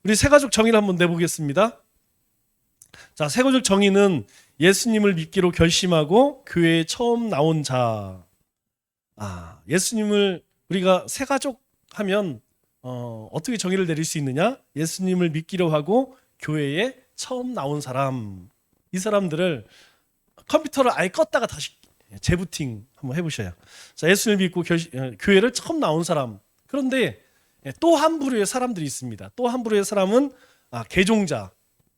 우리 새가족 정의를 한번 내보겠습니다. 자, 새가족 정의는 예수님을 믿기로 결심하고 교회에 처음 나온 자. 예수님을 우리가 새가족 하면 어떻게 정의를 내릴 수 있느냐? 예수님을 믿기로 하고 교회에 처음 나온 사람. 이 사람들을 컴퓨터를 아예 껐다가 다시 재부팅 한번 해보셔요. 자, 예수님을 믿고 교회를 처음 나온 사람. 그런데 또 한 부류의 사람들이 있습니다. 또 한 부류의 사람은 개종자,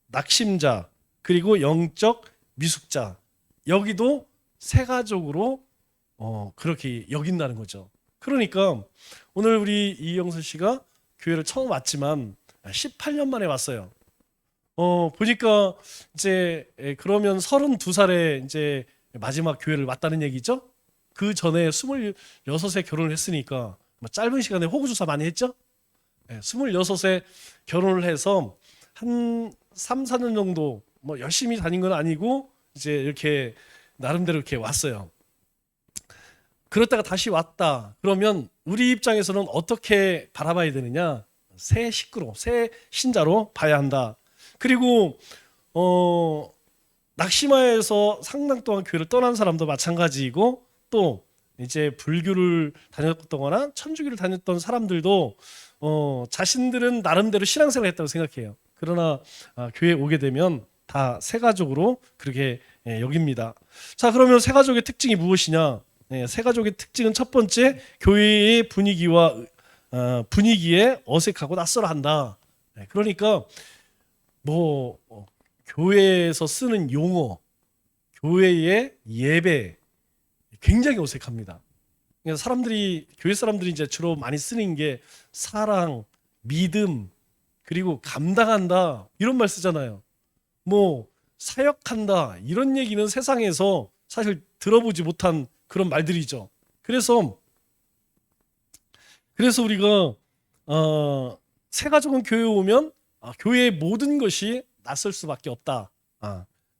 낙심자, 그리고 영적 미숙자. 여기도 새가족으로 그렇게 여긴다는 거죠. 그러니까 오늘 우리 이영선 씨가 교회를 처음 왔지만 18년 만에 왔어요. 보니까 이제 그러면 32살에 이제 마지막 교회를 왔다는 얘기죠. 그 전에 26에 결혼을 했으니까 짧은 시간에 호구조사 많이 했죠. 26에 결혼을 해서 한 3, 4년 정도 뭐 열심히 다닌 건 아니고 이제 이렇게 나름대로 이렇게 왔어요. 그러다가 다시 왔다. 그러면 우리 입장에서는 어떻게 바라봐야 되느냐? 새 식구로, 새 신자로 봐야 한다. 그리고 낙심하에서 상당 동안 교회를 떠난 사람도 마찬가지이고, 또 이제 불교를 다녔거나 천주교를 다녔던 사람들도 자신들은 나름대로 신앙생활을 했다고 생각해요. 그러나 교회에 오게 되면 다 새가족으로 그렇게 여깁니다. 자, 그러면 새가족의 특징이 무엇이냐? 새가족의 특징은 첫 번째, 교회의 분위기에 어색하고 낯설어한다. 그러니까 뭐 교회에서 쓰는 용어, 교회의 예배 굉장히 어색합니다. 그러니까 교회 사람들이 이제 주로 많이 쓰는 게 사랑, 믿음, 그리고 감당한다 이런 말 쓰잖아요. 뭐 사역한다 이런 얘기는 세상에서 사실 들어보지 못한 그런 말들이죠. 그래서 우리가 새가족은 교회에 오면 교회의 모든 것이 낯설 수밖에 없다.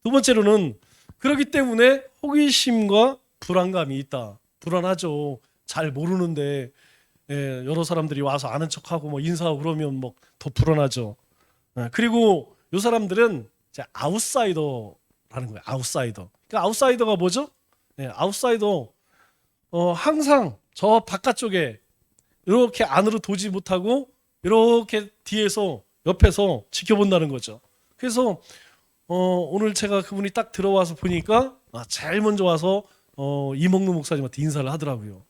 두 번째로는 그렇기 때문에 호기심과 불안감이 있다. 불안하죠. 잘 모르는데 여러 사람들이 와서 아는 척하고 뭐 인사하고 그러면 뭐 더 불안하죠. 그리고 이 사람들은 이제 아웃사이더라는 거예요. 아웃사이더. 그러니까 아웃사이더가 뭐죠? 아웃사이더 항상 저 바깥쪽에 이렇게 안으로 도지 못하고 이렇게 뒤에서 옆에서 지켜본다는 거죠. 그래서 오늘 제가 그분이 딱 들어와서 보니까 제일 먼저 와서 이몽루 목사님한테 인사를 하더라고요.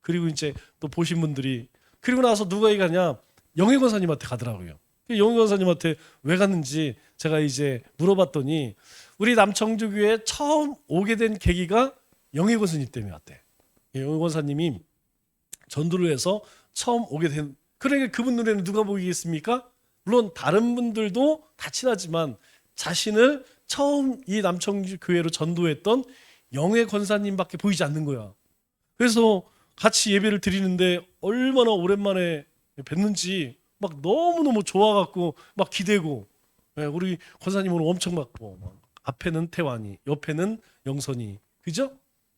그리고 이제 또 보신 분들이, 그리고 나서 누가 얘기하냐, 영애 권사님한테 가더라고요. 영애 권사님한테 왜 갔는지 제가 이제 물어봤더니 우리 남청주교에 처음 오게 된 계기가 영애 권사님 때문에 왔대. 영애 권사님이 전도를 해서 처음 오게 된, 그러니까 그분 눈에는 누가 보이겠습니까? 물론 다른 분들도 다 친하지만 자신을 처음 이 남청주 교회로 전도했던 영애 권사님밖에 보이지 않는 거야. 그래서 같이 예배를 드리는데 얼마나 오랜만에 뵀는지 막 너무너무 좋아갖고 막 기대고, 우리 권사님 오늘 엄청 맞고, 앞에는 태환이, 옆에는 영선이, 그죠?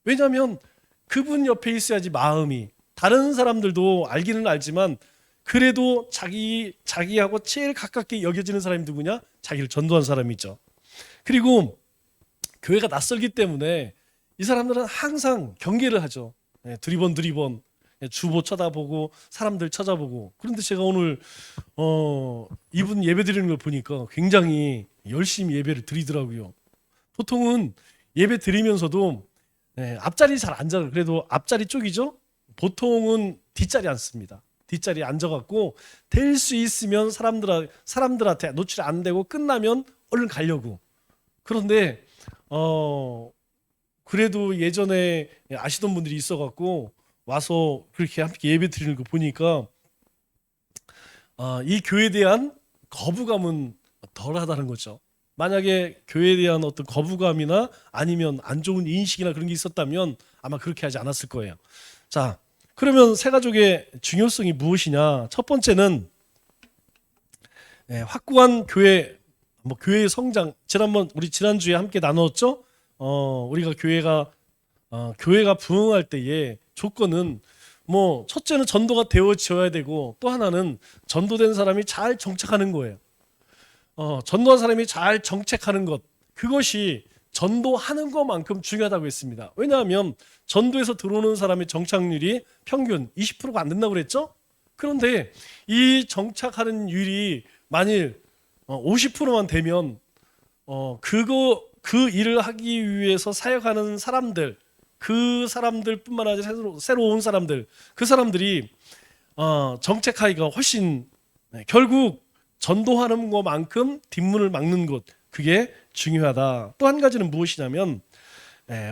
왜냐하면 그분 옆에 있어야지 마음이, 다른 사람들도 알기는 알지만 그래도 자기하고 제일 가깝게 여겨지는 사람이 누구냐? 자기를 전도한 사람이죠. 그리고 교회가 낯설기 때문에 이 사람들은 항상 경계를 하죠. 두리번 주보 쳐다보고 사람들 찾아보고. 그런데 제가 오늘 이분 예배 드리는 걸 보니까 굉장히 열심히 예배를 드리더라고요. 보통은 예배 드리면서도 앞자리 잘 앉아요. 그래도 앞자리 쪽이죠. 보통은 뒷자리 앉습니다. 뒷자리에 앉아갖고 될 수 있으면 사람들한테 노출 안 되고 끝나면 얼른 가려고. 그런데 그래도 예전에 아시던 분들이 있어갖고 와서 그렇게 함께 예배 드리는 거 보니까 이 교회에 대한 거부감은 덜하다는 거죠. 만약에 교회에 대한 어떤 거부감이나 아니면 안 좋은 인식이나 그런 게 있었다면 아마 그렇게 하지 않았을 거예요. 자, 그러면 새가족의 중요성이 무엇이냐? 첫 번째는 확고한 교회의 성장. 우리 지난주에 함께 나눴죠? 우리가 교회가 부흥할 때의 조건은 뭐 첫째는 전도가 되어져야 되고 또 하나는 전도된 사람이 잘 정착하는 거예요. 전도한 사람이 잘 정책하는 것, 그것이 전도하는 것만큼 중요하다고 했습니다. 왜냐하면 전도에서 들어오는 사람의 정착률이 평균 20%가 안 된다고 그랬죠? 그런데 이 정착하는 율이 만일 50%만 되면 그 일을 하기 위해서 사역하는 사람들, 그 사람들뿐만 아니라 새로 온 사람들, 그 사람들이 정책하기가 훨씬 결국 전도하는 것만큼 뒷문을 막는 것, 그게 중요하다. 또 한 가지는 무엇이냐면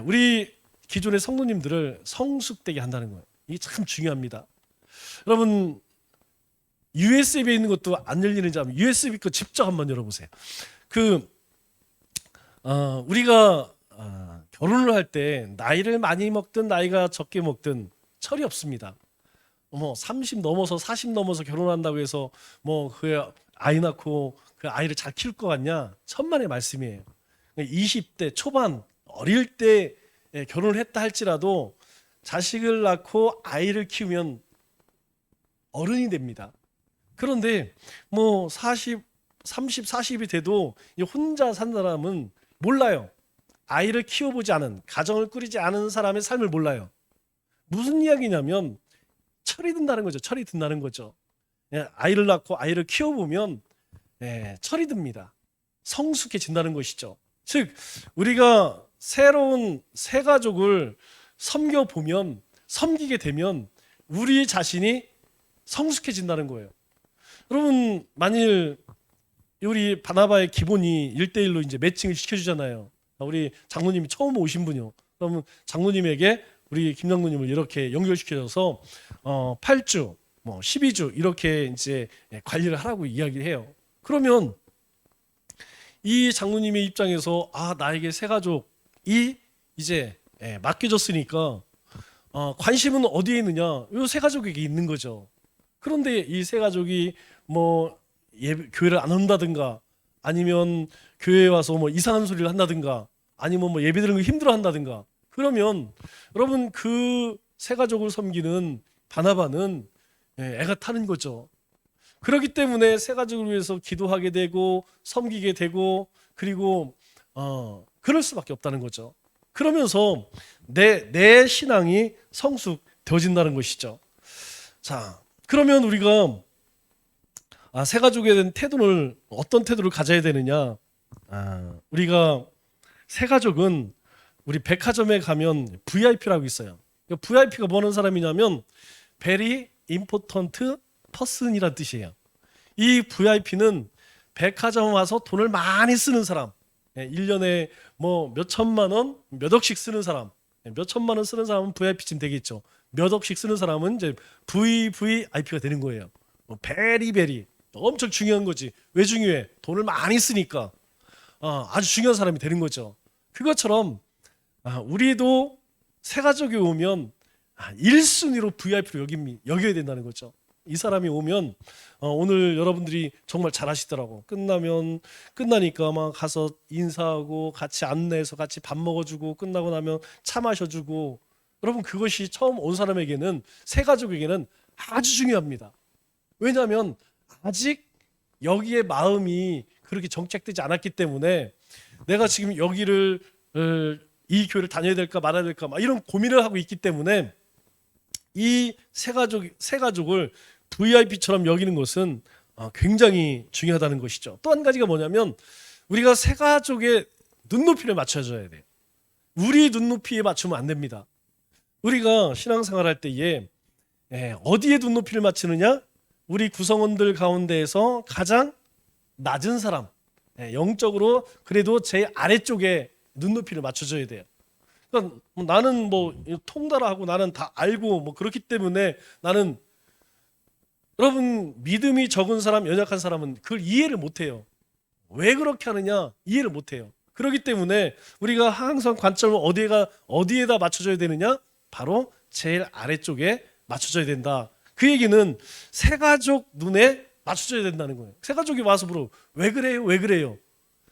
우리 기존의 성도님들을 성숙되게 한다는 거예요. 이게 참 중요합니다. 여러분 USB에 있는 것도 안 열리는지 한번 USB 거 직접 한번 열어보세요. 우리가 결혼을 할 때 나이를 많이 먹든 나이가 적게 먹든 철이 없습니다. 30 넘어서 40 넘어서 결혼한다고 해서 그 아이 낳고 그 아이를 잘 키울 것 같냐? 천만의 말씀이에요. 20대 초반 어릴 때 결혼을 했다 할지라도 자식을 낳고 아이를 키우면 어른이 됩니다. 그런데 30, 40이 돼도 혼자 산 사람은 몰라요. 아이를 키워보지 않은, 가정을 꾸리지 않은 사람의 삶을 몰라요. 무슨 이야기냐면 철이 든다는 거죠. 철이 든다는 거죠. 아이를 낳고 아이를 키워보면 철이 듭니다. 성숙해진다는 것이죠. 즉 우리가 새로운 새 가족을 섬겨보면, 섬기게 되면 우리 자신이 성숙해진다는 거예요. 여러분 만일 우리 바나바의 기본이 1대1로 이제 매칭을 시켜주잖아요. 우리 장로님이 처음 오신 분이요. 그러면 장로님에게 우리 김 장로님을 이렇게 연결시켜줘서 8주, 12주 이렇게 이제 관리를 하라고 이야기를 해요. 그러면 이 장로님의 입장에서 나에게 새 가족이 이제 맡겨졌으니까 관심은 어디에 있느냐? 이 새 가족에게 있는 거죠. 그런데 이 새 가족이 교회를 안 온다든가 아니면 교회에 와서 이상한 소리를 한다든가 아니면 예배 드리는 거 힘들어 한다든가 그러면 여러분 그 새 가족을 섬기는 바나바는 애가 타는 거죠. 그렇기 때문에 새 가족을 위해서 기도하게 되고 섬기게 되고 그리고 그럴 수밖에 없다는 거죠. 그러면서 내 신앙이 성숙되어진다는 것이죠. 자, 그러면 우리가 새 가족에 대한 태도를 어떤 태도를 가져야 되느냐? 우리가 새 가족은 우리 백화점에 가면 VIP라고 있어요. VIP가 뭐 하는 사람이냐면 Very Important Person이라는 뜻이에요. 이 VIP는 백화점 와서 돈을 많이 쓰는 사람, 1년에 몇 천만 원, 몇 억씩 쓰는 사람, 몇 천만 원 쓰는 사람은 VIP쯤 되겠죠. 몇 억씩 쓰는 사람은 이제 VVIP가 되는 거예요. 베리 엄청 중요한 거지. 왜 중요해? 돈을 많이 쓰니까 아주 중요한 사람이 되는 거죠. 그것처럼 우리도 새 가족이 오면 1순위로 VIP로 여겨야 된다는 거죠. 이 사람이 오면 오늘 여러분들이 정말 잘하시더라고. 끝나니까 막 가서 인사하고 같이 안내해서 같이 밥 먹어주고 끝나고 나면 차 마셔주고 여러분 그것이 처음 온 사람에게는 새 가족에게는 아주 중요합니다. 왜냐하면 아직 여기에 마음이 그렇게 정착되지 않았기 때문에 내가 지금 여기를 이 교회를 다녀야 될까 말아야 될까 막 이런 고민을 하고 있기 때문에 이 새 가족을 VIP처럼 여기는 것은 굉장히 중요하다는 것이죠. 또 한 가지가 뭐냐면 우리가 새 가족의 눈높이를 맞춰줘야 돼요. 우리 눈높이에 맞추면 안 됩니다. 우리가 신앙생활할 때에 어디에 눈높이를 맞추느냐? 우리 구성원들 가운데에서 가장 낮은 사람, 영적으로 그래도 제일 아래쪽에 눈높이를 맞춰줘야 돼요. 그러니까 나는 통달하고 나는 다 알고 그렇기 때문에 나는 여러분 믿음이 적은 사람, 연약한 사람은 그걸 이해를 못해요. 왜 그렇게 하느냐? 이해를 못해요. 그렇기 때문에 우리가 항상 관점을 어디에다 맞춰줘야 되느냐? 바로 제일 아래쪽에 맞춰줘야 된다. 그 얘기는 새 가족 눈에 맞춰줘야 된다는 거예요. 새 가족이 와서 물어 왜 그래요? 왜 그래요?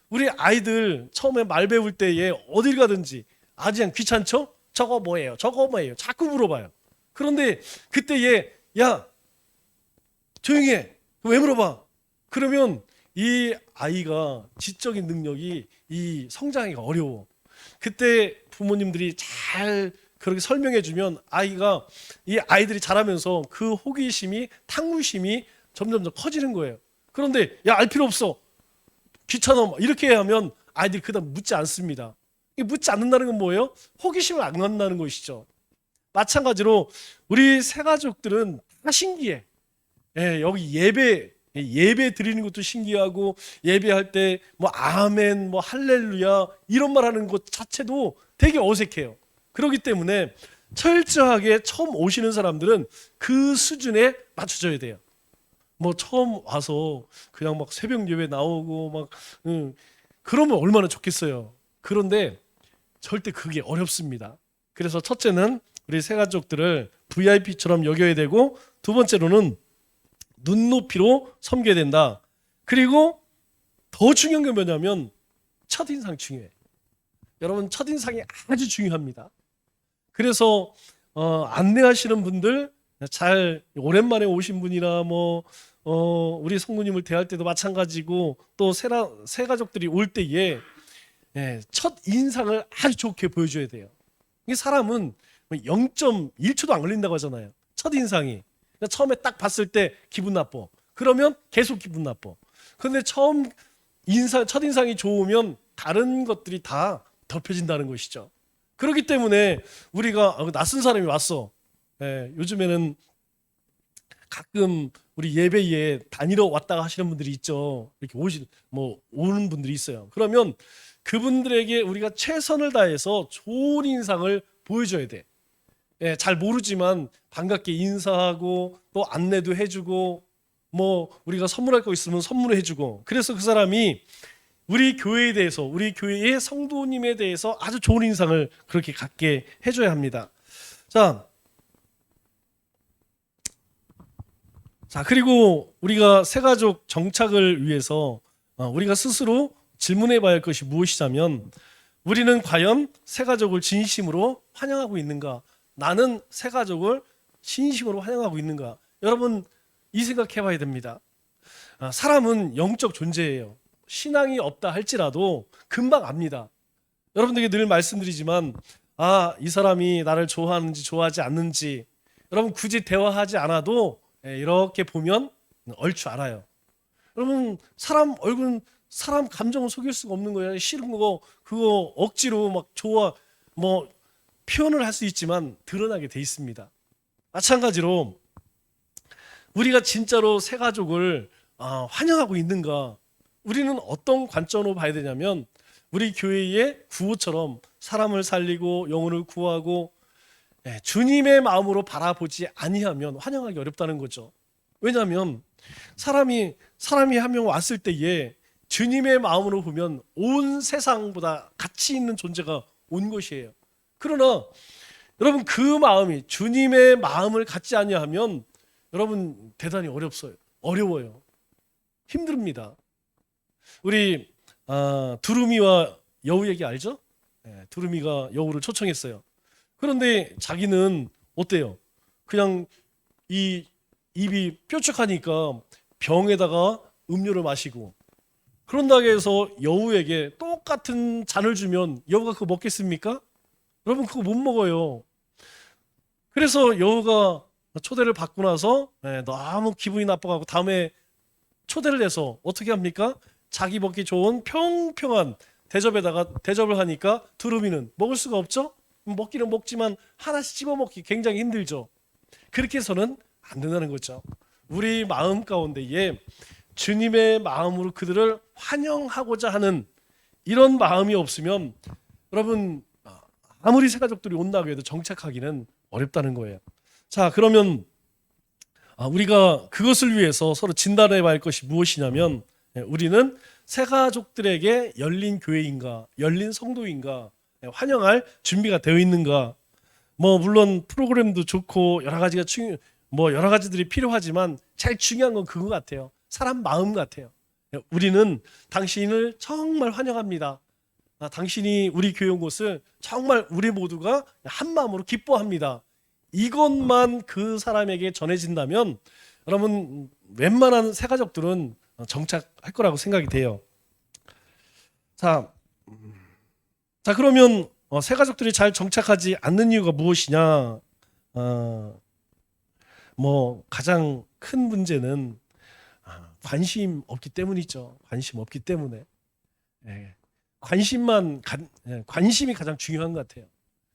우리 아이들 처음에 말 배울 때에 어딜 가든지 아직 귀찮죠? 저거 뭐예요? 저거 뭐예요? 자꾸 물어봐요. 그런데 그때 얘, 야, 조용히 해. 왜 물어봐? 그러면 이 아이가 지적인 능력이 이 성장하기가 어려워. 그때 부모님들이 잘 그렇게 설명해 주면 아이가 이 아이들이 자라면서 그 호기심이 탐구심이 점점 더 커지는 거예요. 그런데 야, 알 필요 없어. 귀찮아. 이렇게 하면 아이들이 그다음 묻지 않습니다. 이 묻지 않는다는 건 뭐예요? 호기심을 안 갖는다는 것이죠. 마찬가지로 우리 새 가족들은 다 신기해. 예, 여기 예배 드리는 것도 신기하고 예배할 때 뭐 아멘, 뭐 할렐루야 이런 말 하는 것 자체도 되게 어색해요. 그렇기 때문에 철저하게 처음 오시는 사람들은 그 수준에 맞춰줘야 돼요. 뭐 처음 와서 그냥 막 새벽 예배 나오고 막 그러면 얼마나 좋겠어요. 그런데 절대 그게 어렵습니다. 그래서 첫째는 우리 새 가족들을 VIP처럼 여겨야 되고, 두 번째로는 눈높이로 섬겨야 된다. 그리고 더 중요한 게 뭐냐면 첫인상 중요해. 여러분, 첫인상이 아주 중요합니다. 그래서 안내하시는 분들, 잘 오랜만에 오신 분이나 뭐 우리 성도님을 대할 때도 마찬가지고, 또 새 가족들이 올 때에 첫 인상을 아주 좋게 보여줘야 돼요. 이 사람은 0.1초도 안 걸린다고 하잖아요. 첫 인상이. 처음에 딱 봤을 때 기분 나빠. 그러면 계속 기분 나빠. 그런데 첫 인상이 좋으면 다른 것들이 다 덮여진다는 것이죠. 그렇기 때문에 우리가 낯선 사람이 왔어. 요즘에는 가끔 우리 예배에 다니러 왔다가 하시는 분들이 있죠. 이렇게 오는 분들이 있어요. 그러면 그분들에게 우리가 최선을 다해서 좋은 인상을 보여줘야 돼. 잘 모르지만 반갑게 인사하고 또 안내도 해주고, 뭐 우리가 선물할 거 있으면 선물을 해주고, 그래서 그 사람이 우리 교회에 대해서, 우리 교회의 성도님에 대해서 아주 좋은 인상을 그렇게 갖게 해줘야 합니다. 자, 그리고 우리가 새가족 정착을 위해서 우리가 스스로 질문해 봐야 할 것이 무엇이냐면, 우리는 과연 새가족을 진심으로 환영하고 있는가? 나는 새가족을 진심으로 환영하고 있는가? 여러분, 이 생각해 봐야 됩니다. 사람은 영적 존재예요. 신앙이 없다 할지라도 금방 압니다. 여러분들에게 늘 말씀드리지만, 이 사람이 나를 좋아하는지 좋아하지 않는지 여러분 굳이 대화하지 않아도 이렇게 보면 얼추 알아요. 여러분, 사람 얼굴은 사람 감정을 속일 수가 없는 거예요. 싫은 거 그거 억지로 막 좋아 뭐 표현을 할 수 있지만 드러나게 돼 있습니다. 마찬가지로 우리가 진짜로 새 가족을 환영하고 있는가? 우리는 어떤 관점으로 봐야 되냐면, 우리 교회의 구호처럼 사람을 살리고 영혼을 구하고 주님의 마음으로 바라보지 아니하면 환영하기 어렵다는 거죠. 왜냐하면 사람이 한 명 왔을 때에 주님의 마음으로 보면 온 세상보다 가치 있는 존재가 온 것이에요. 그러나 여러분, 그 마음이 주님의 마음을 갖지 아니하면 여러분 대단히 어려워요. 힘듭니다. 우리 두루미와 여우 얘기 알죠? 두루미가 여우를 초청했어요. 그런데 자기는 어때요? 그냥 이 입이 뾰족하니까 병에다가 음료를 마시고, 그런다고 해서 여우에게 똑같은 잔을 주면 여우가 그거 먹겠습니까? 여러분, 그거 못 먹어요. 그래서 여우가 초대를 받고 나서 너무 기분이 나빠가고 다음에 초대를 해서 어떻게 합니까? 자기 먹기 좋은 평평한 대접에다가 대접을 하니까 두루미는 먹을 수가 없죠? 먹기는 먹지만 하나씩 씹어먹기 굉장히 힘들죠. 그렇게 해서는 안 된다는 거죠. 우리 마음 가운데에 주님의 마음으로 그들을 환영하고자 하는 이런 마음이 없으면 여러분, 아무리 새 가족들이 온다고 해도 정착하기는 어렵다는 거예요. 자, 그러면 우리가 그것을 위해서 서로 진단해 봐야 할 것이 무엇이냐면, 우리는 새 가족들에게 열린 교회인가, 열린 성도인가, 환영할 준비가 되어 있는가. 뭐 물론 프로그램도 좋고 여러 가지들이 필요하지만 제일 중요한 건 그거 같아요. 사람 마음 같아요. 우리는 당신을 정말 환영합니다. 당신이 우리 교회 온 것을 정말 우리 모두가 한 마음으로 기뻐합니다. 이것만 그 사람에게 전해진다면 여러분 웬만한 새 가족들은 정착할 거라고 생각이 돼요. 자, 그러면 새 가족들이 잘 정착하지 않는 이유가 무엇이냐? 뭐 가장 큰 문제는 관심 없기 때문이죠. 관심 없기 때문에. 예. 관심이 가장 중요한 것 같아요.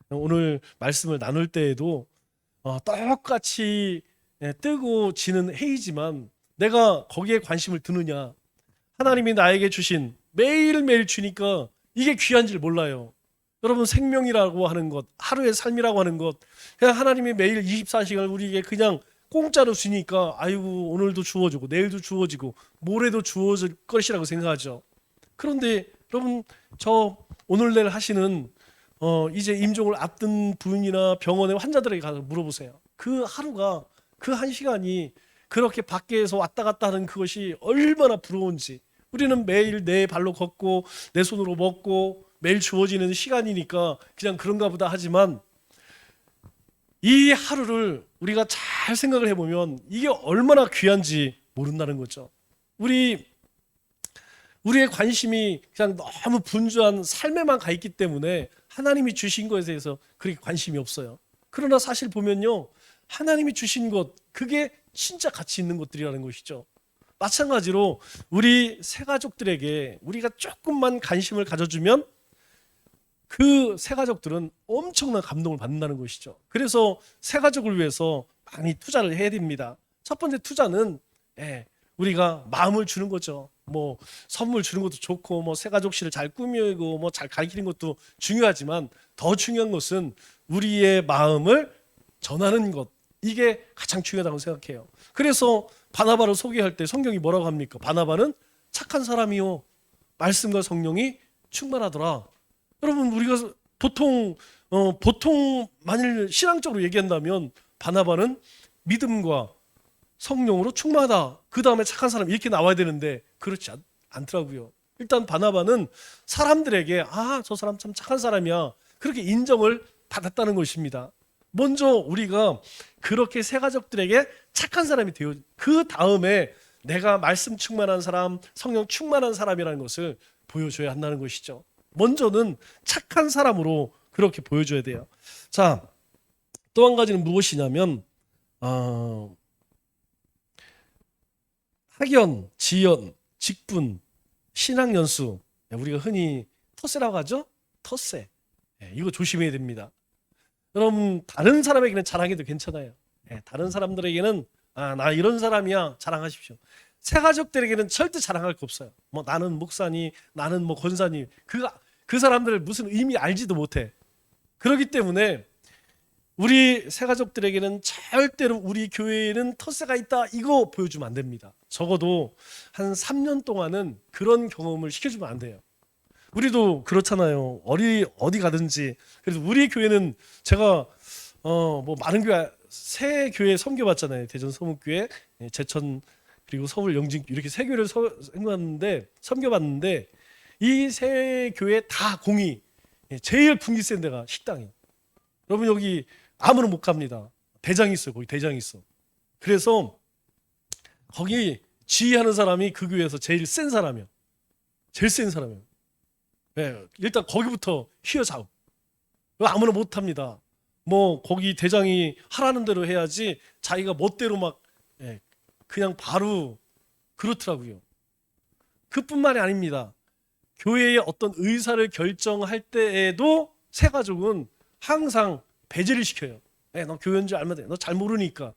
오늘 말씀을 나눌 때에도 똑같이 뜨고 지는 해이지만 내가 거기에 관심을 두느냐. 하나님이 나에게 주신 매일매일 주니까 이게 귀한지를 몰라요. 여러분 생명이라고 하는 것, 하루의 삶이라고 하는 것, 그냥 하나님이 매일 24시간을 우리에게 그냥 공짜로 주니까 아이고 오늘도 주어지고 내일도 주어지고 모레도 주어질 것이라고 생각하죠. 그런데 여러분 저 오늘 내일 하시는 이제 임종을 앞둔 분이나 병원의 환자들에게 가서 물어보세요. 그 하루가 그 한 시간이 그렇게 밖에서 왔다 갔다 하는 그것이 얼마나 부러운지. 우리는 매일 내 발로 걷고 내 손으로 먹고 매일 주어지는 시간이니까 그냥 그런가 보다 하지만 이 하루를 우리가 잘 생각을 해보면 이게 얼마나 귀한지 모른다는 거죠. 우리의 관심이 그냥 너무 분주한 삶에만 가 있기 때문에 하나님이 주신 것에 대해서 그렇게 관심이 없어요. 그러나 사실 보면요, 하나님이 주신 것 그게 진짜 가치 있는 것들이라는 것이죠. 마찬가지로 우리 새 가족들에게 우리가 조금만 관심을 가져주면 그 새 가족들은 엄청난 감동을 받는다는 것이죠. 그래서 새 가족을 위해서 많이 투자를 해야 됩니다. 첫 번째 투자는 우리가 마음을 주는 거죠. 뭐 선물 주는 것도 좋고 뭐 새 가족실을 잘 꾸미고 뭐 잘 가르치는 것도 중요하지만 더 중요한 것은 우리의 마음을 전하는 것, 이게 가장 중요하다고 생각해요. 그래서 바나바를 소개할 때 성경이 뭐라고 합니까? 바나바는 착한 사람이요 말씀과 성령이 충만하더라. 여러분 우리가 보통 만일 신앙적으로 얘기한다면 바나바는 믿음과 성령으로 충만하다. 그 다음에 착한 사람 이렇게 나와야 되는데 그렇지 않더라고요. 일단 바나바는 사람들에게 저 사람 참 착한 사람이야 그렇게 인정을 받았다는 것입니다. 먼저 우리가 그렇게 새 가족들에게 착한 사람이 되어 그 다음에 내가 말씀 충만한 사람, 성령 충만한 사람이라는 것을 보여줘야 한다는 것이죠. 먼저는 착한 사람으로 그렇게 보여줘야 돼요. 자, 또 한 가지는 무엇이냐면 학연, 지연, 직분, 신학연수, 우리가 흔히 텃세라고 하죠? 텃세. 이거 조심해야 됩니다. 여러분 다른 사람에게는 자랑해도 괜찮아요. 다른 사람들에게는 나 이런 사람이야 자랑하십시오. 새 가족들에게는 절대 자랑할 거 없어요. 뭐 나는 목사니, 나는 뭐 권사니, 그 사람들 무슨 의미 알지도 못해. 그렇기 때문에 우리 새 가족들에게는 절대로 우리 교회에는 텃세가 있다 이거 보여주면 안 됩니다. 적어도 한 3년 동안은 그런 경험을 시켜주면 안 돼요. 우리도 그렇잖아요. 어디 가든지. 그래서 우리 교회는 제가 뭐 많은 교회 새 교회 섬겨봤잖아요. 대전 서문교회, 제천 그리고 서울 영진 이렇게 세 교회를 섬겨봤는데 이 세 교회 다 공이 제일 분기 센 데가 식당이에요. 여러분 여기 아무나 못 갑니다. 대장이 있어요. 거기 대장이 있어. 그래서 거기 지휘하는 사람이 그 교회에서 제일 센 사람이야. 제일 센 사람이에요. 일단 거기부터 휘어잡고 아무나 못 합니다. 뭐 거기 대장이 하라는 대로 해야지 자기가 멋대로 막 그냥 바로 그렇더라고요. 그뿐만이 아닙니다. 교회의 어떤 의사를 결정할 때에도 새 가족은 항상 배제를 시켜요. 너 교회인 줄 알면 돼. 너 잘 모르니까.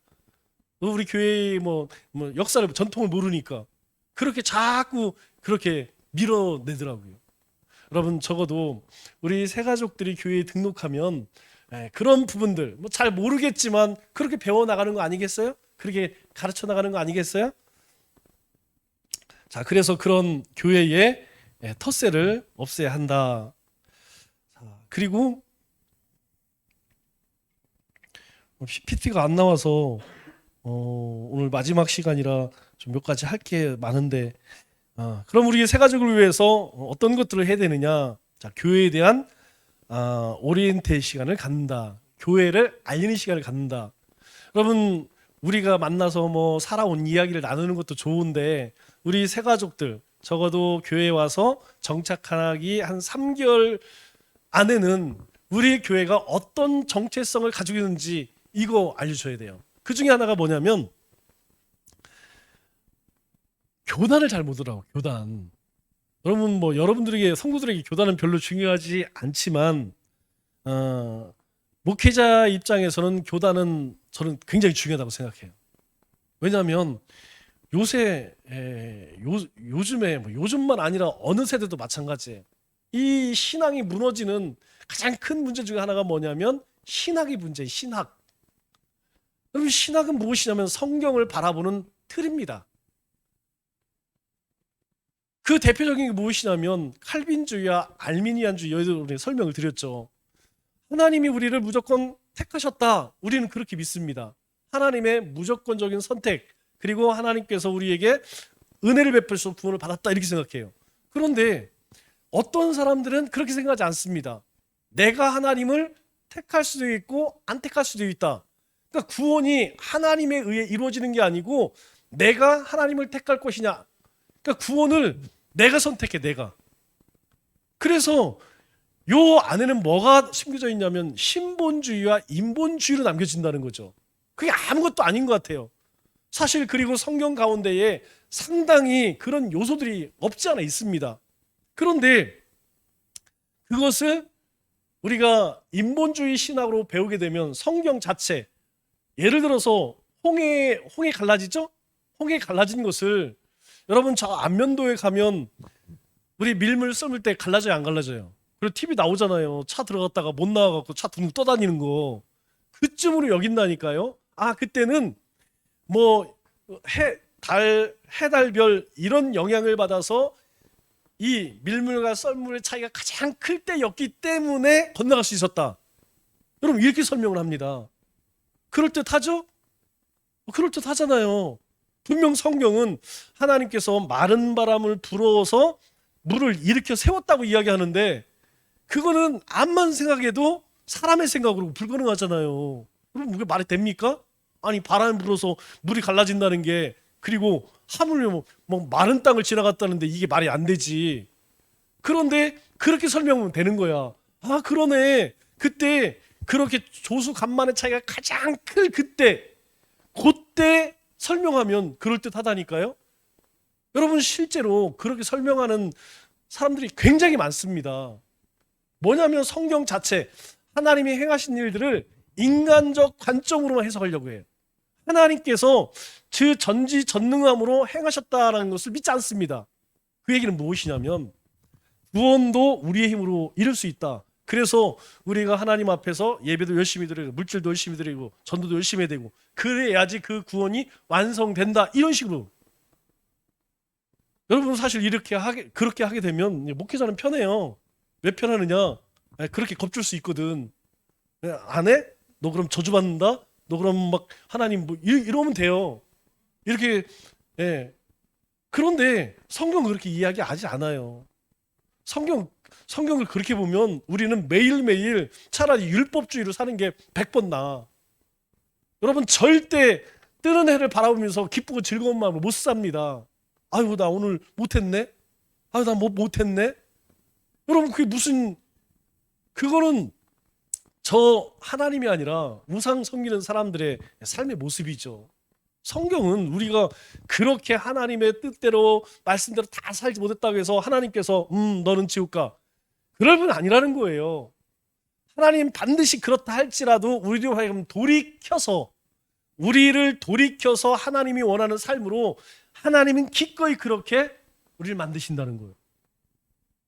너 우리 교회의 뭐 역사를 전통을 모르니까. 그렇게 자꾸 그렇게 밀어내더라고요. 여러분 적어도 우리 새 가족들이 교회에 등록하면 그런 부분들 뭐 잘 모르겠지만 그렇게 배워 나가는 거 아니겠어요? 그렇게 가르쳐 나가는 거 아니겠어요? 자, 그래서 그런 교회의 텃세를 없애야 한다. 자, 그리고 PPT가 안 나와서 오늘 마지막 시간이라 좀 몇 가지 할 게 많은데 그럼 우리 새 가족을 위해서 어떤 것들을 해야 되느냐? 자, 교회에 대한 오리엔테 시간을 갖는다. 교회를 알리는 시간을 갖는다. 여러분, 우리가 만나서 뭐 살아온 이야기를 나누는 것도 좋은데 우리 새 가족들 적어도 교회에 와서 정착하기 한 3개월 안에는 우리 교회가 어떤 정체성을 가지고 있는지 이거 알려줘야 돼요. 그 중에 하나가 뭐냐면 교단을 잘 모르더라고. 교단. 여러분 뭐 여러분들에게 성도들에게 교단은 별로 중요하지 않지만 목회자 입장에서는 교단은 저는 굉장히 중요하다고 생각해요. 왜냐하면 요즘에 뭐 요즘만 아니라 어느 세대도 마찬가지예요. 이 신앙이 무너지는 가장 큰 문제 중에 하나가 뭐냐면 신학의 문제예요. 신학. 여러분 신학은 무엇이냐면 성경을 바라보는 틀입니다. 그 대표적인 게 무엇이냐면 칼빈주의와 알미니안주의 여기서 설명을 드렸죠. 하나님이 우리를 무조건 택하셨다. 우리는 그렇게 믿습니다. 하나님의 무조건적인 선택 그리고 하나님께서 우리에게 은혜를 베풀어서 구원을 받았다 이렇게 생각해요. 그런데 어떤 사람들은 그렇게 생각하지 않습니다. 내가 하나님을 택할 수도 있고 안 택할 수도 있다. 그러니까 구원이 하나님에 의해 이루어지는 게 아니고 내가 하나님을 택할 것이냐. 그러니까 구원을 내가 선택해 내가. 그래서 요 안에는 뭐가 심겨져 있냐면 신본주의와 인본주의로 남겨진다는 거죠. 그게 아무것도 아닌 것 같아요. 사실 그리고 성경 가운데에 상당히 그런 요소들이 없지 않아 있습니다. 그런데 그것을 우리가 인본주의 신학으로 배우게 되면 성경 자체 예를 들어서 홍해 갈라지죠? 홍해 갈라진 것을 여러분 저 안면도에 가면 우리 밀물 썰물 때 갈라져요 안 갈라져요? 그리고 TV 나오잖아요. 차 들어갔다가 못 나와갖고 차 둥둥 떠다니는 거. 그쯤으로 여긴다니까요. 아 그때는 뭐 해달별 이런 영향을 받아서 이 밀물과 썰물의 차이가 가장 클 때였기 때문에 건너갈 수 있었다. 여러분 이렇게 설명을 합니다. 그럴듯하죠? 그럴듯하잖아요. 분명 성경은 하나님께서 마른 바람을 불어서 물을 일으켜 세웠다고 이야기하는데 그거는 암만 생각해도 사람의 생각으로 불가능하잖아요. 그럼 그게 말이 됩니까? 아니 바람이 불어서 물이 갈라진다는 게 그리고 하물며 뭐 마른 땅을 지나갔다는데 이게 말이 안 되지. 그런데 그렇게 설명하면 되는 거야. 아 그러네. 그때 그렇게 조수간만의 차이가 가장 클 그때 설명하면 그럴듯하다니까요. 여러분 실제로 그렇게 설명하는 사람들이 굉장히 많습니다. 뭐냐면 성경 자체 하나님이 행하신 일들을 인간적 관점으로만 해석하려고 해요. 하나님께서 그 전지전능함으로 행하셨다라는 것을 믿지 않습니다. 그 얘기는 무엇이냐면 구원도 우리의 힘으로 이룰 수 있다. 그래서 우리가 하나님 앞에서 예배도 열심히 드리고 물질도 열심히 드리고 전도도 열심히 해야 되고 그래야지 그 구원이 완성된다. 이런 식으로. 여러분 사실 그렇게 하게 되면 목회자는 편해요. 왜 편하느냐? 그렇게 겁줄 수 있거든. 안 해? 너 그럼 저주받는다? 너 그럼 막 하나님 뭐 이러면 돼요. 이렇게 그런데 성경은 그렇게 이야기하지 않아요. 성경을 그렇게 보면 우리는 매일매일 차라리 율법주의로 사는 게 100번 나아. 여러분 절대 뜨는 해를 바라보면서 기쁘고 즐거운 마음으로 못 삽니다. 아유 나 오늘 못했네. 아유 나 뭐 못했네. 여러분 그거는 저 하나님이 아니라 우상 섬기는 사람들의 삶의 모습이죠. 성경은 우리가 그렇게 하나님의 뜻대로 말씀대로 다 살지 못했다고 해서 하나님께서 너는 지옥 가. 그럴 분 아니라는 거예요. 하나님 반드시 그렇다 할지라도 우리를 하여금 우리를 돌이켜서 하나님이 원하는 삶으로 하나님은 기꺼이 그렇게 우리를 만드신다는 거예요.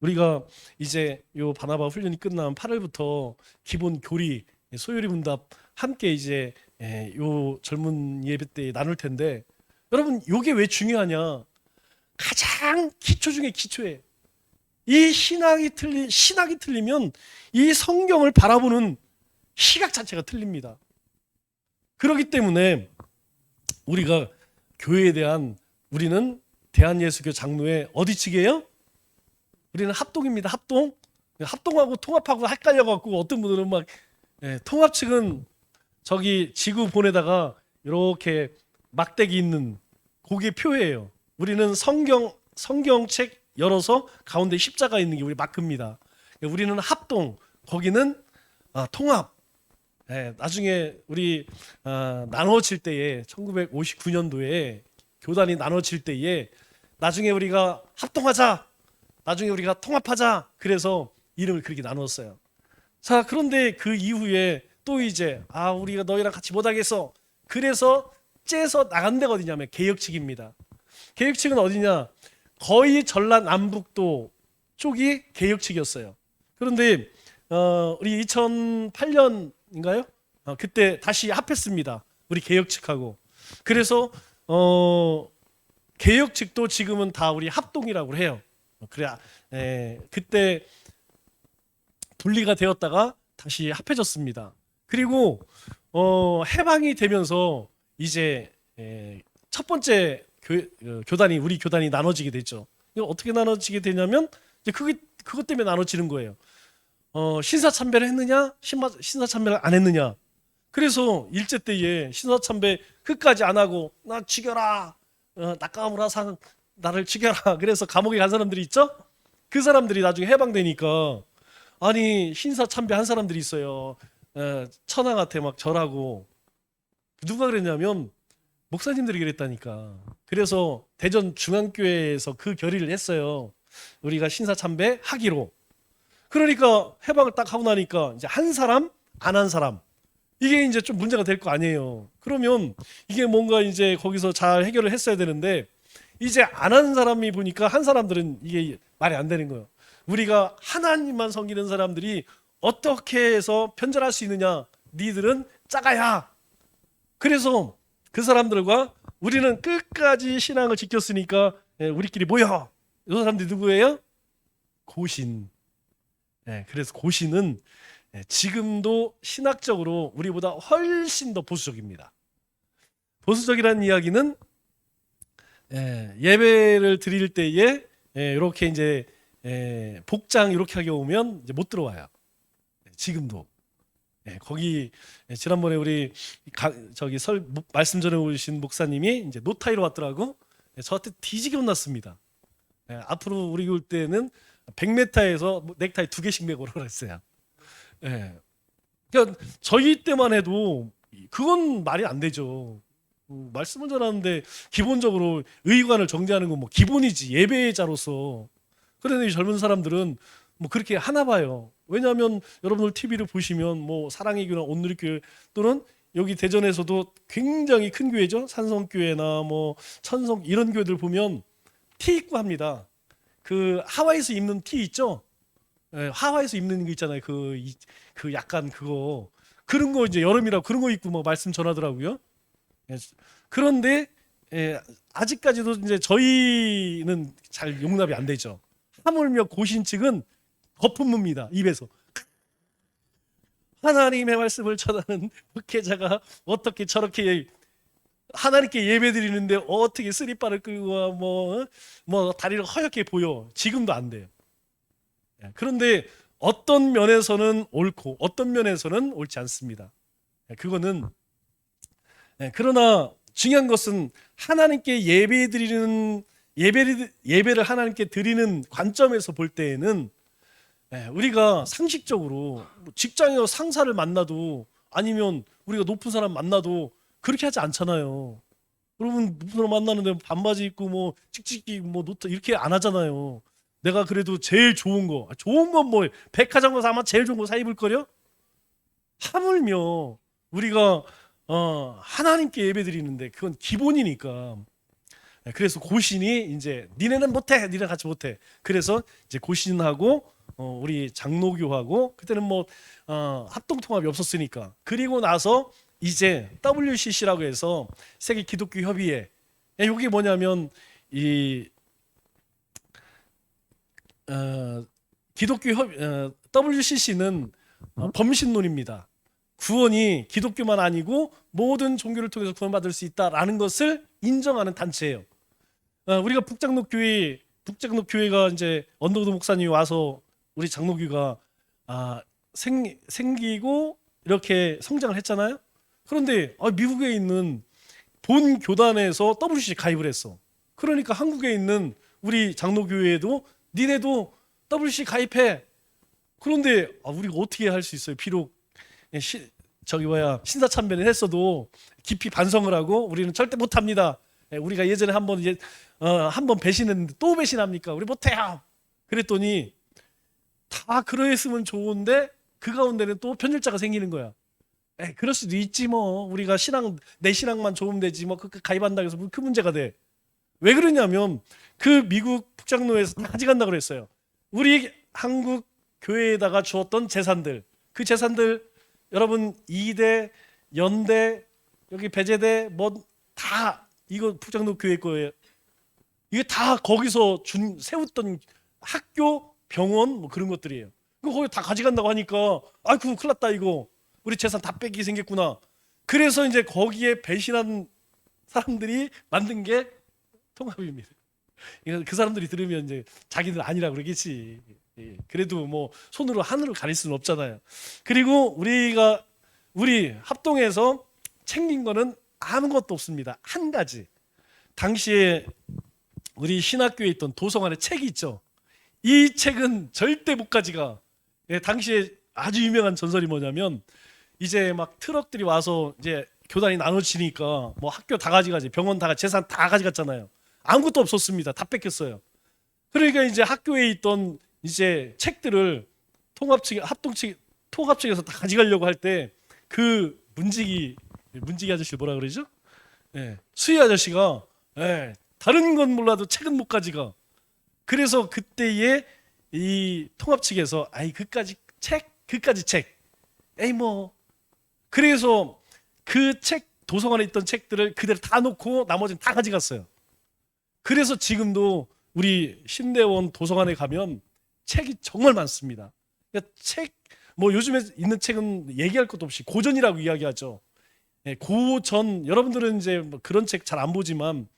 우리가 이제 요 바나바 훈련이 끝나면 8월부터 기본 교리 소요리 문답 함께 이제 요 젊은 예배 때 나눌 텐데 여러분 요게 왜 중요하냐? 가장 기초 중에 기초예요. 이 신학이 틀리면 이 성경을 바라보는 시각 자체가 틀립니다. 그렇기 때문에 우리가 교회에 대한 우리는 대한예수교 장로회 어디 측이에요? 우리는 합동입니다. 합동하고 통합하고 헷갈려갖고 어떤 분들은 막 통합 측은 저기 지구 본에다가 이렇게 막대기 있는 그게 표예요. 우리는 성경책 열어서 가운데 십자가 있는 게 우리 마크입니다. 우리는 합동, 거기는 통합. 나중에 우리 나눠질 때에 1959년도에 교단이 나눠질 때에 나중에 우리가 합동하자, 나중에 우리가 통합하자. 그래서 이름을 그렇게 나눴어요. 자, 그런데 그 이후에 또 이제 우리가 너희랑 같이 못하겠어. 그래서 째서 나간 데가 어디냐면 개혁 측입니다. 개혁 측은 어디냐? 거의 전라남북도 쪽이 개혁 측이었어요. 그런데 우리 2008년인가요? 그때 다시 합했습니다. 우리 개혁 측하고. 그래서 개혁 측도 지금은 다 우리 합동이라고 해요. 그래, 그때 분리가 되었다가 다시 합해졌습니다. 그리고 해방이 되면서 이제 첫 번째 교단이 우리 교단이 나눠지게 됐죠. 이거 어떻게 나눠지게 되냐면 이제 그것 때문에 나눠지는 거예요. 신사참배를 했느냐, 신사참배를 안 했느냐. 그래서 일제 때에 신사참배 끝까지 안 하고 나 죽여라, 나카무라상 나를 죽여라. 그래서 감옥에 간 사람들이 있죠. 그 사람들이 나중에 해방되니까 아니 신사참배 한 사람들이 있어요. 천황한테 막 절하고. 누가 그랬냐면 목사님들이 그랬다니까. 그래서 대전 중앙교회에서 그 결의를 했어요. 우리가 신사참배 하기로. 그러니까 해방을 딱 하고 나니까 이제 한 사람 안 한 사람, 이게 이제 좀 문제가 될 거 아니에요. 그러면 이게 뭔가 이제 거기서 잘 해결을 했어야 되는데 이제 안 하는 사람이 보니까 한 사람들은 이게 말이 안 되는 거예요. 우리가 하나님만 섬기는 사람들이 어떻게 해서 변절할 수 있느냐? 니들은 작아야. 그래서 그 사람들과 우리는 끝까지 신앙을 지켰으니까 우리끼리 모여. 이 사람들이 누구예요? 고신. 그래서 고신은 지금도 신학적으로 우리보다 훨씬 더 보수적입니다. 보수적이라는 이야기는 예배를 드릴 때에 이렇게 이제 복장 이렇게 하게 오면 이제 못 들어와요. 지금도. 거기 지난번에 우리 저기 말씀 전해 오신 목사님이 이제 노타이로 왔더라고. 저한테 뒤지게 혼났습니다. 앞으로 우리 올 때는 100m에서 넥타이 2개씩 메고 오라고 그랬어요. 그러니까 저희 때만 해도 그건 말이 안 되죠. 말씀을 전하는데 기본적으로 의관을 정제하는 건 뭐 기본이지, 예배자로서. 그런데 이 젊은 사람들은 뭐 그렇게 하나 봐요. 왜냐하면 여러분들 TV를 보시면 뭐 사랑의 교회나 온누리교회 또는 여기 대전에서도 굉장히 큰 교회죠. 산성교회나 뭐 천성 이런 교회들 보면 티 입고 합니다. 그 하와이에서 입는 티 있죠? 하와이에서 입는 거 있잖아요. 그 약간 그런 거 이제 여름이라고 그런 거 입고 뭐 말씀 전하더라고요. 그런데 아직까지도 이제 저희는 잘 용납이 안 되죠. 하물며 고신 측은 거품입니다. 입에서. 하나님의 말씀을 전하는 목회자가 어떻게 저렇게 하나님께 예배드리는데 어떻게 쓰리바를 끌고 뭐 다리를 허옇게 보여. 지금도 안 돼요. 그런데 어떤 면에서는 옳고 어떤 면에서는 옳지 않습니다. 그거는 그러나 중요한 것은 하나님께 예배를 하나님께 드리는 관점에서 볼 때에는 우리가 상식적으로 직장에서 상사를 만나도 아니면 우리가 높은 사람 만나도 그렇게 하지 않잖아요. 여러분 높은 사람 만나는데 반바지 입고 뭐 찍찍이 뭐 노트 이렇게 안 하잖아요. 내가 그래도 제일 좋은 건 뭐 백화점 가서 아마 제일 좋은 거 사 입을 거려? 하물며 우리가 하나님께 예배드리는데 그건 기본이니까. 그래서 고신이 이제 니네는 못해, 니네 같이 못해. 그래서 이제 고신하고 우리 장로교하고 그때는 뭐 합동통합이 없었으니까. 그리고 나서 이제 WCC라고 해서 세계 기독교 협의회. 이게 뭐냐면 이 기독교 WCC는 범신론입니다. 구원이 기독교만 아니고 모든 종교를 통해서 구원받을 수 있다라는 것을 인정하는 단체예요. 우리가 북장로교회가 이제 언더우드 목사님이 와서 우리 장로교가 생기고 이렇게 성장을 했잖아요. 그런데 미국에 있는 본 교단에서 WCC 가입을 했어. 그러니까 한국에 있는 우리 장로교회에도 니네도 WCC 가입해. 그런데 우리가 어떻게 할 수 있어요? 비록 신사참배를 했어도 깊이 반성을 하고 우리는 절대 못합니다. 우리가 예전에 한번 배신했는데 또 배신합니까? 우리 못해요. 그랬더니 다 그러했으면 좋은데 그 가운데는 또 편일자가 생기는 거야. 그럴 수도 있지 뭐. 우리가 내 신앙만 좋으면 되지 뭐. 가입한다고 해서 그 문제가 돼. 왜 그러냐면 그 미국 북장로에서 다 가져간다고 그랬어요. 우리 한국 교회에다가 주었던 재산들, 그 재산들 여러분 이대, 연대, 여기 배재대 뭐 다 이거 북장로 교회 거예요. 이게 다 거기서 세웠던 학교, 병원 뭐 그런 것들이에요. 거기 다 가져간다고 하니까 아이고 큰일 났다 이거. 우리 재산 다 뺏기 생겼구나. 그래서 이제 거기에 배신한 사람들이 만든 게 통합입니다. 그 사람들이 들으면 이제 자기들 아니라 그러겠지. 그래도 뭐 손으로 하늘을 가릴 수는 없잖아요. 그리고 우리 합동에서 챙긴 거는 아무것도 없습니다. 한 가지. 당시에 우리 신학교에 있던 도성안에 책이 있죠. 이 책은 절대 못 가져가. 당시에 아주 유명한 전설이 뭐냐면 이제 막 트럭들이 와서 이제 교단이 나눠지니까 뭐 학교 다 가져가지, 병원 다 재산 다 가져갔잖아요. 아무것도 없었습니다. 다 뺏겼어요. 그러니까 이제 학교에 있던 이제 책들을 통합 측에서 다 가져가려고 할 때 그 문지기 아저씨 뭐라 그러죠? 수희 아저씨가 다른 건 몰라도 책은 못 가져가. 그래서 그때에 이 통합 측에서 그까지 책. 뭐 그래서 그 책 도서관에 있던 책들을 그대로 다 놓고 나머지는 다 가져갔어요. 그래서 지금도 우리 신대원 도서관에 가면 책이 정말 많습니다. 그러니까 뭐 요즘에 있는 책은 얘기할 것도 없이 고전이라고 이야기하죠. 고전 여러분들은 이제 뭐 그런 책 잘 안 보지만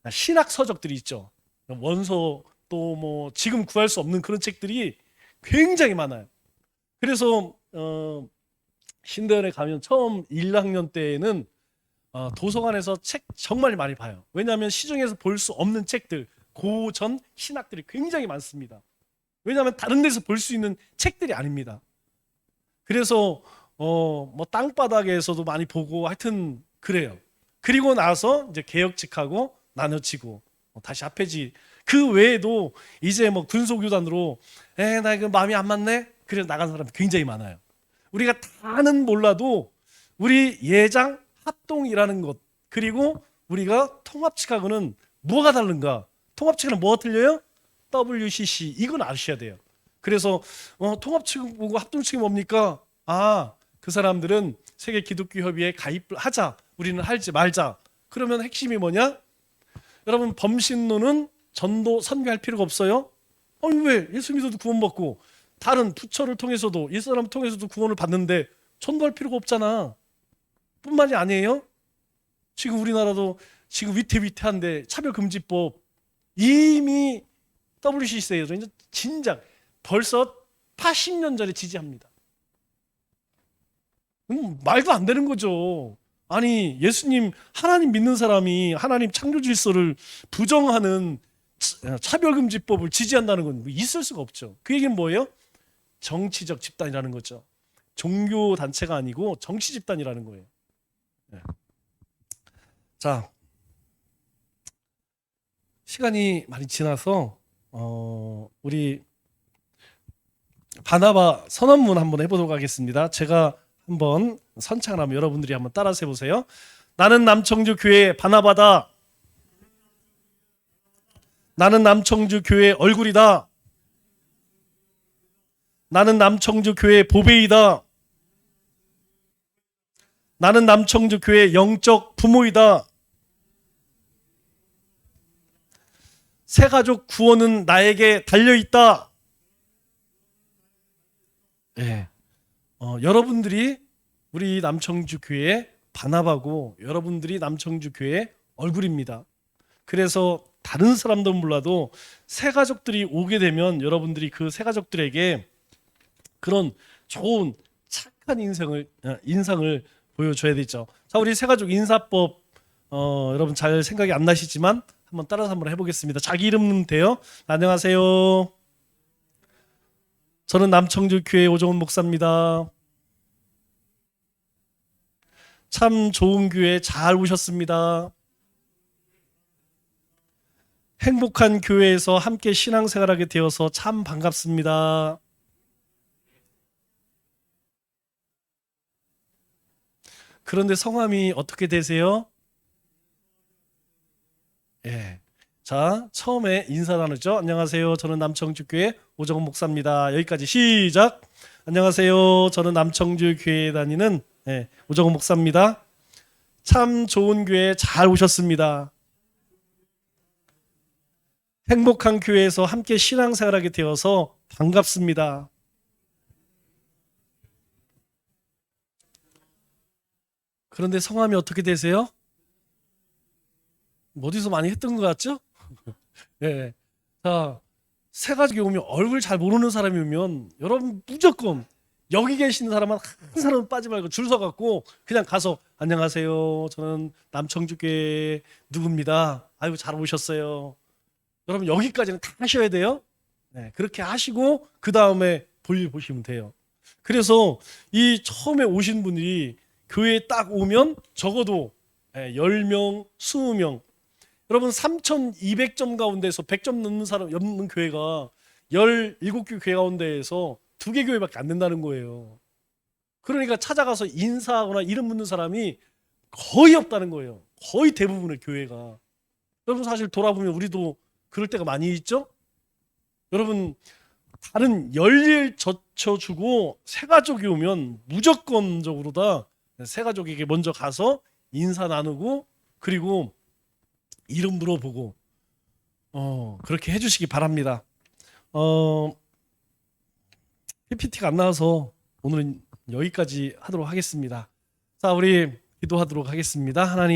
신학 서적들이 있죠. 원서 또 뭐 지금 구할 수 없는 그런 책들이 굉장히 많아요. 그래서 신대원에 가면 처음 1학년 때에는 도서관에서 책 정말 많이 봐요. 왜냐하면 시중에서 볼 수 없는 책들, 고전 신학들이 굉장히 많습니다. 왜냐하면 다른 데서 볼 수 있는 책들이 아닙니다. 그래서 뭐 땅바닥에서도 많이 보고 하여튼 그래요. 그리고 나서 이제 개혁측하고 나눠지고 다시 합해지. 그 외에도 이제 뭐 군소교단으로 나 이거 마음이 안 맞네. 그래 나간 사람이 굉장히 많아요. 우리가 다는 몰라도 우리 예장 합동이라는 것 그리고 우리가 통합측하고는 뭐가 다른가? 통합측은 뭐가 틀려요? WCC 이건 아셔야 돼요. 그래서 통합측하고 합동측이 뭡니까? 그 사람들은 세계 기독교 협의회에 가입을 하자. 우리는 할지 말자. 그러면 핵심이 뭐냐? 여러분 범신론은 전도 선교할 필요가 없어요? 왜? 예수 믿어도 구원 받고 다른 부처를 통해서도 옛사람을 통해서도 구원을 받는데 전도할 필요가 없잖아. 뿐만이 아니에요. 지금 우리나라도 지금 위태위태한데 차별금지법 이미 WCC에서 이제 진작 벌써 80년 전에 지지합니다. 말도 안 되는 거죠. 아니 예수님 하나님 믿는 사람이 하나님 창조 질서를 부정하는 차별금지법을 지지한다는 건 있을 수가 없죠. 그 얘기는 뭐예요? 정치적 집단이라는 거죠. 종교 단체가 아니고 정치 집단이라는 거예요. 자, 시간이 많이 지나서 우리 바나바 선언문 한번 해보도록 하겠습니다. 제가 한번 선창을 하면 여러분들이 한번 따라서 해보세요. 나는 남청주 교회 바나바다. 나는 남청주 교회 얼굴이다. 나는 남청주 교회 보배이다. 나는 남청주 교회 영적 부모이다. 새가족 구원은 나에게 달려있다. 여러분들이 우리 남청주 교회 바나바고 여러분들이 남청주 교회 얼굴입니다. 그래서 다른 사람들은 몰라도 새가족들이 오게 되면 여러분들이 그 새가족들에게 그런 좋은 착한 인상을 보여줘야 되죠. 자, 우리 새가족 인사법 여러분 잘 생각이 안 나시지만 한번 따라서 한번 해보겠습니다. 자기 이름 넣으면 돼요. 안녕하세요. 저는 남청주교회 오정훈 목사입니다. 참 좋은 교회 잘 오셨습니다. 행복한 교회에서 함께 신앙생활하게 되어서 참 반갑습니다. 그런데 성함이 어떻게 되세요? 예. 자, 처음에 인사 나누죠. 안녕하세요. 저는 남청주교회 오정훈 목사입니다. 여기까지 시작. 안녕하세요. 저는 남청주 교회에 다니는 오정훈 목사입니다. 참 좋은 교회 잘 오셨습니다. 행복한 교회에서 함께 신앙생활하게 되어서 반갑습니다. 그런데 성함이 어떻게 되세요? 어디서 많이 했던 것 같죠? 예. 자, 새 가족이 오면 얼굴 잘 모르는 사람이 오면 여러분 무조건 여기 계시는 사람은 한 사람 빠지 말고 줄 서갖고 그냥 가서 안녕하세요. 저는 남청주교회 누구입니다. 아이고 잘 오셨어요. 여러분 여기까지는 다 하셔야 돼요. 네, 그렇게 하시고 그 다음에 볼일 보시면 돼요. 그래서 이 처음에 오신 분들이 교회에 딱 오면 적어도 10명, 20명 여러분 3,200점 가운데서 100점 넘는 교회가 17개 교회 가운데에서 2개 교회밖에 안 된다는 거예요. 그러니까 찾아가서 인사하거나 이름 묻는 사람이 거의 없다는 거예요. 거의 대부분의 교회가. 여러분 사실 돌아보면 우리도 그럴 때가 많이 있죠? 여러분 다른 열일 젖혀주고 새가족이 오면 무조건적으로 다 새가족에게 먼저 가서 인사 나누고 그리고 이름 물어보고 그렇게 해주시기 바랍니다. PPT가 안 나와서 오늘은 여기까지 하도록 하겠습니다. 자, 우리 기도하도록 하겠습니다. 하나님